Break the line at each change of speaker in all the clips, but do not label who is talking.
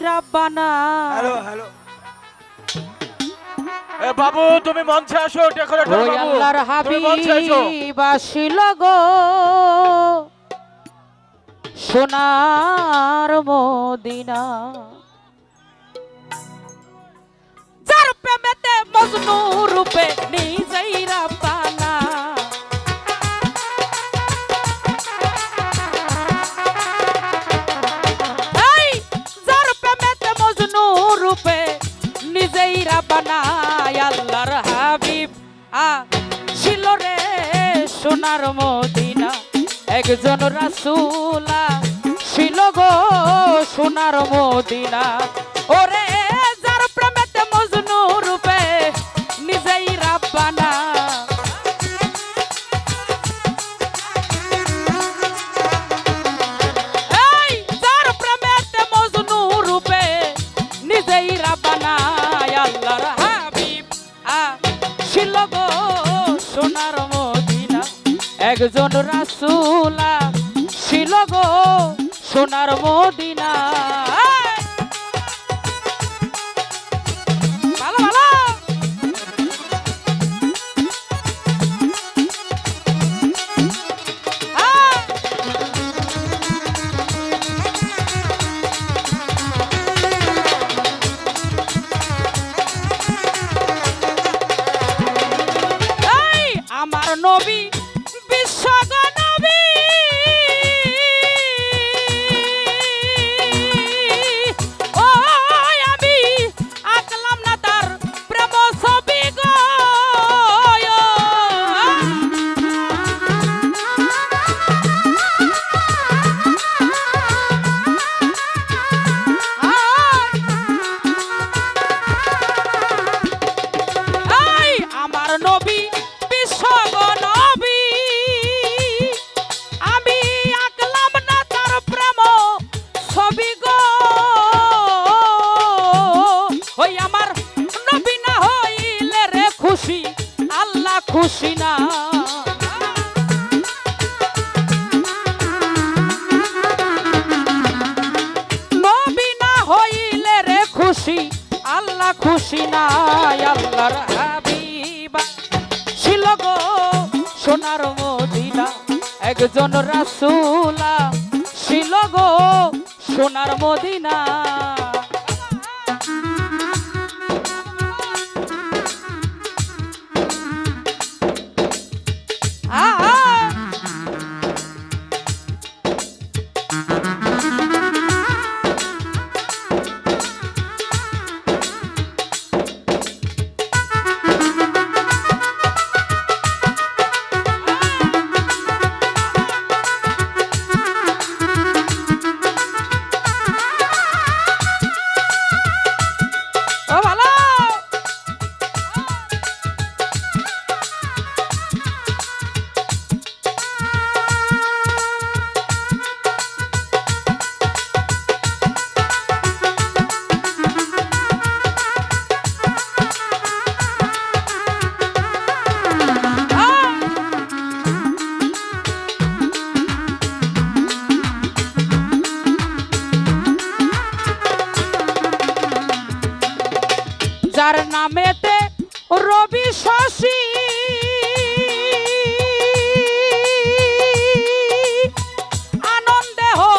রাব্বানা।
Hello hello এ বাবু তুমি মঞ্চে আসো ডেকোরেটর
ওই
বাবু
আল্লাহর
তুমি মঞ্চে আসো
হাবিব আসিল গো সোনার মদিনা। যার প্রেমেতে মজনু রূপে নিজেই রাব্বানা। এই যার প্রেমেতে মজনু রূপে নিজেই রাব্বানা। আল্লাহর হাবিব ছিল রে সোনার মদিনা। একজন রাসূলা ছিল গো সোনার মদিনা। ওরে যার প্রেমেতে মজনু রূপে নিজেই রাব্বানা। এই যার প্রেমেতে মজনু রূপে নিজেই রাব্বানা। আল্লাহর হাবিব ছিল গো সোনার মদিনা। একজন রাসূলা ছিল গো সোনার মদিনা। ভালো ভালো এই আমার নবী বিশ্বনবী ও আমি আঁকলাম না তার প্রেম ছবি গো। এই আমার নবী বিশ্বনবী আমি আঁকলাম না তার প্রেম ছবি গো। ওই আমার নবী না হইলে রে খুশি আল্লাহ খুশি না। নবী না হইলে রে খুশি আল্লাহ খুশি না। আল্লাহর হাবিব ছিল গো সোনার মদিনা। একজন রাসূলা ছিল গো সোনার মদিনা। ও ভালো যার নামেতে রবি শশী আনন্দে হো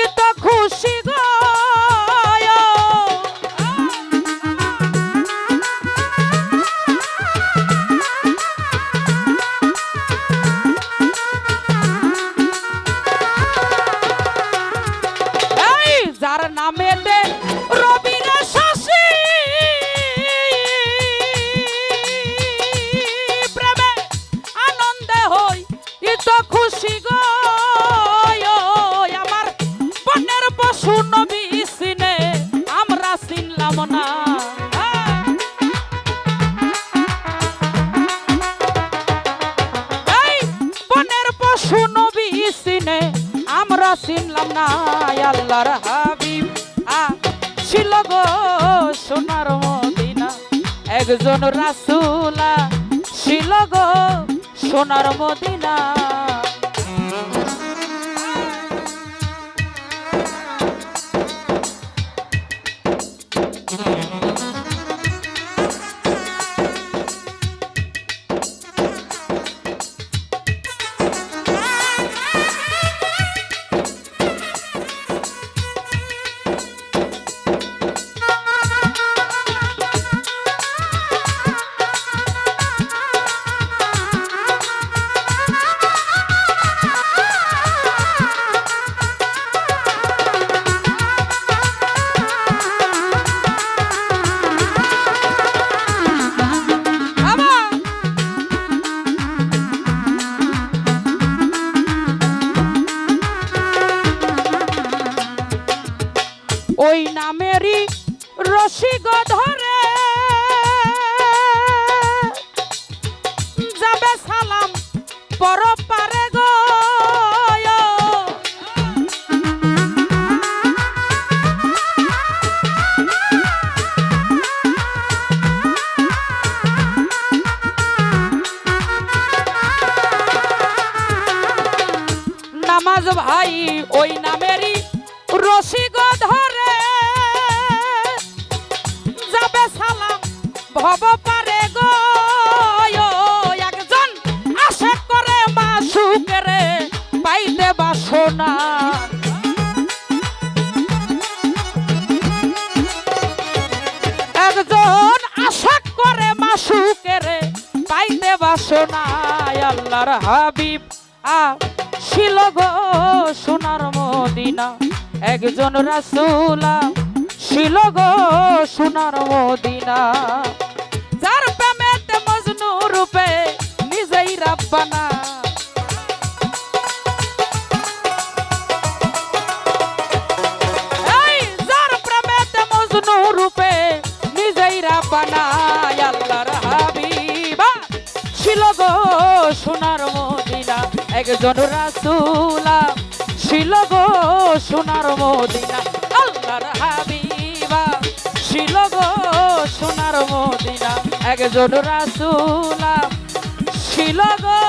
ইত খুশি গো। এই যার নামেতে রবি শশী প্রেমে আনন্দে হই ইত খুশি গো। আমার বনের পশু নবী চিনে আমরা চিনলাম না। এই বনের পশু নবী চিনে আমরা চিনলাম না। আল্লাহর হাবিব ছিল গো সোনার মদিনা। একজন রাসূলা ছিল গো সোনার মদিনা। ওই নামেরই রসিক ধরে যাবে সালাম পর পারে গো নামাজ ভাই ওই নামেরই রসিক ধরে যাবে সালাম ভব পারে গো একজন আশা করে মাসুকেরে পাইতে বাসনা একজন আশা করে মাসুকেরে পাইতে বাসনা আল্লাহর হাবিব ছিল গো সোনার মদিনা একজন রাসূলা ছিল গো সোনার মদিনা যার প্রেমেতে মজনু রূপে নিজেই রাব্বানা এই যার প্রেমেতে মজনু রূপে নিজেই রাব্বানা আল্লাহর হাবিব ছিল গো সোনার মদিনা একজন রাসূলা ছিল গো সোনার মদিনা আল্লাহর হাবিবা ছিল গো সোনার মদিনা একজন রাসূলা ছিল গো